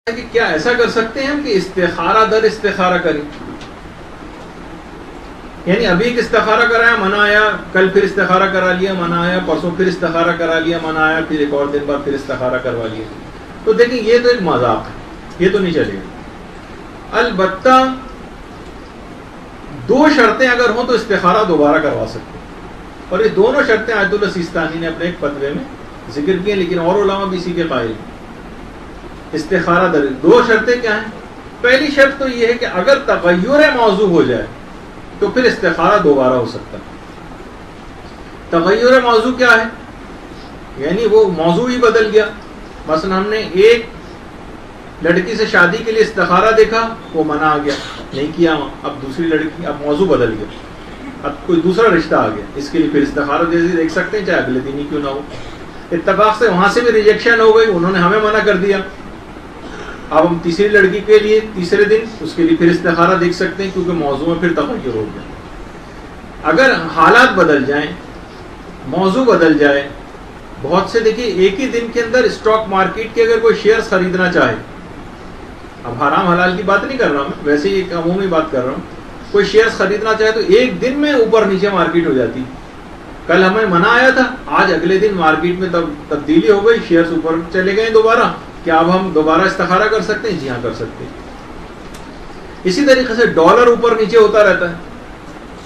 کہ کیا ایسا کر سکتے ہیں ہم کہ استخارہ در استخارہ کریں؟ یعنی ابھی ایک استخارہ کرایا منع آیا، کل پھر استخارہ کرا لیا منع آیا، پرسوں پھر استخارہ کرا لیا منع آیا، پھر ایک اور دن بعد پھر استخارہ کروا لیا. تو دیکھیں یہ تو ایک مذاق ہے، یہ تو نہیں چلے گا. البتہ دو شرطیں اگر ہوں تو استخارہ دوبارہ کروا سکتے ہیں، اور یہ دونوں شرطیں آیت اللہ سیستانی نے اپنے ایک فتوے میں ذکر کی ہیں، لیکن اور علماء بھی اسی کے قائل ہیں. استخارہ در دو شرطیں کیا ہیں؟ پہلی شرط تو یہ ہے کہ اگر تغیر موضوع ہو جائے تو پھر استخارہ دوبارہ ہو سکتا ہے. تغیر موضوع کیا ہے؟ یعنی وہ موضوع ہی بدل گیا. مثلا ہم نے ایک لڑکی سے شادی کے لیے استخارہ دیکھا، وہ منع آ گیا، نہیں کیا. اب دوسری لڑکی، اب موضوع بدل گیا، اب کوئی دوسرا رشتہ آ گیا، اس کے لیے پھر استخارہ دیکھ سکتے ہیں، چاہے اگلے دن ہی کیوں نہ ہو. اتفاق سے وہاں سے بھی ریجیکشن ہو گئی، انہوں نے ہمیں منع کر دیا. اب ہم تیسری لڑکی کے لیے تیسرے دن اس کے لیے پھر استخارہ دیکھ سکتے ہیں، کیونکہ موضوع میں پھر تغیر ہو گیا. اگر حالات بدل جائیں، موضوع بدل جائے، بہت سے دیکھیے ایک ہی دن کے اندر اسٹاک مارکیٹ کے اگر کوئی شیئرز خریدنا چاہے، اب حرام حلال کی بات نہیں کر رہا میں، ویسے ہی ایک عمومی بات کر رہا ہوں، کوئی شیئرز خریدنا چاہے تو ایک دن میں اوپر نیچے مارکیٹ ہو جاتی. کل ہمیں منع آیا تھا، آج اگلے دن مارکیٹ میں تبدیلی ہو گئی، شیئرز اوپر چلے گئے دوبارہ. کیا اب ہم دوبارہ استخارہ کر سکتے ہیں؟ جی ہاں کر سکتے ہیں. اسی طریقے سے ڈالر اوپر نیچے ہوتا رہتا ہے.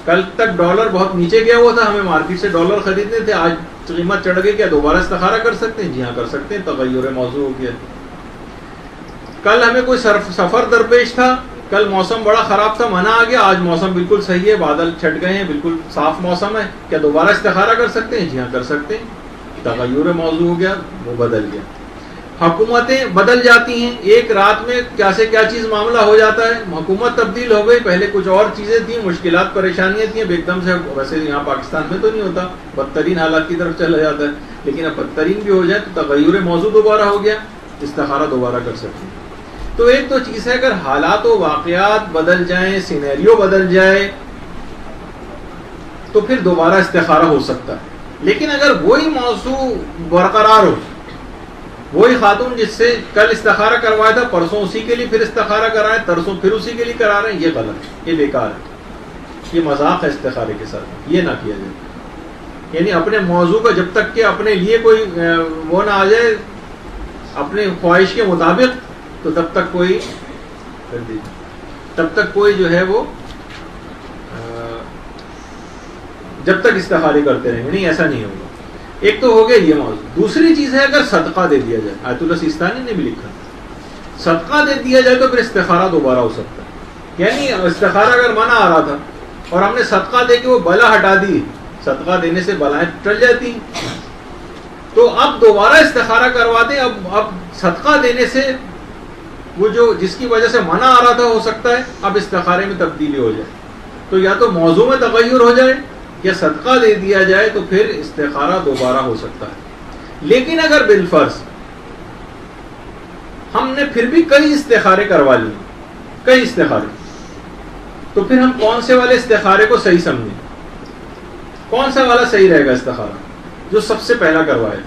کل تک ڈالر بہت نیچے گیا ہوا تھا، ہمیں مارکیٹ سے ڈالر خریدنے تھے، آج قیمت چڑھ گئی، کیا دوبارہ استخارہ کر سکتے ہیں؟ جی ہاں کر سکتے ہیں، تغیر موضوع ہو گیا. کل ہمیں کوئی سفر درپیش تھا، کل موسم بڑا خراب تھا، منع آ گیا، آج موسم بالکل صحیح ہے، بادل چھٹ گئے ہیں، بالکل صاف موسم ہے، کیا دوبارہ استخارہ کر سکتے ہیں؟ جی ہاں کر سکتے ہیں، تغیر موضوع ہو گیا، وہ بدل گیا. حکومتیں بدل جاتی ہیں، ایک رات میں کیا سے کیا چیز معاملہ ہو جاتا ہے. حکومت تبدیل ہو گئی، پہلے کچھ اور چیزیں تھیں، مشکلات پریشانیاں تھیں، اب ایک دم سے، ویسے یہاں پاکستان میں تو نہیں ہوتا، بدترین حالات کی طرف چلا جاتا ہے، لیکن اب بدترین بھی ہو جائے تو تغیر موضوع دوبارہ ہو گیا، استخارہ دوبارہ کر سکتے ہیں. تو ایک تو چیز ہے اگر حالات و واقعات بدل جائیں، سینیریو بدل جائے تو پھر دوبارہ استخارہ ہو سکتا ہے. لیکن اگر وہی موضوع برقرار ہو، وہی خاتون جس سے کل استخارہ کروایا تھا، پرسوں اسی کے لیے پھر استخارہ کرائے، ترسوں پھر اسی کے لیے کرا رہے ہیں، یہ غلط ہے، یہ بیکار ہے، یہ مذاق ہے استخارے کے ساتھ، یہ نہ کیا جائے. یعنی اپنے موضوع کا جب تک کہ اپنے لیے کوئی وہ نہ آ جائے اپنے خواہش کے مطابق، تو تب تک کوئی جو ہے وہ جب تک استخارے کرتے رہیں گے نہیں، ایسا نہیں ہوگا. ایک تو ہو گیا یہ موضوع. دوسری چیز ہے اگر صدقہ دے دیا جائے، آیت اللہ سیستانی نے بھی لکھا، صدقہ دے دیا جائے تو پھر استخارہ دوبارہ ہو سکتا ہے. یعنی استخارہ اگر منع آ رہا تھا اور ہم نے صدقہ دے کے وہ بلا ہٹا دی، صدقہ دینے سے بلائیں ٹل جاتی، تو اب دوبارہ استخارہ کروا دیں. اب صدقہ دینے سے وہ جو جس کی وجہ سے منع آ رہا تھا ہو سکتا ہے اب استخارے میں تبدیلی ہو جائے. تو یا تو موضوع میں تغیر ہو جائے یا صدقہ دے دیا جائے تو پھر استخارہ دوبارہ ہو سکتا ہے. لیکن اگر بالفرض ہم نے پھر بھی کئی استخارے کروا لیے، کئی استخارے، تو پھر ہم کون سے والے استخارے کو صحیح سمجھیں؟ کون سا والا صحیح رہے گا استخارہ؟ جو سب سے پہلا کروایا.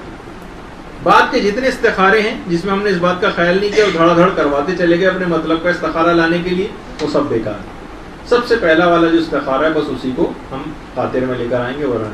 بعد کے جتنے استخارے ہیں جس میں ہم نے اس بات کا خیال نہیں کیا اور دھڑا دھڑ کرواتے چلے گئے اپنے مطلب کا استخارہ لانے کے لیے، وہ سب بیکار ہے. سب سے پہلا والا جو استخارہ ہے بس اسی کو ہم خاطر میں لے کر آئیں گے ورنہ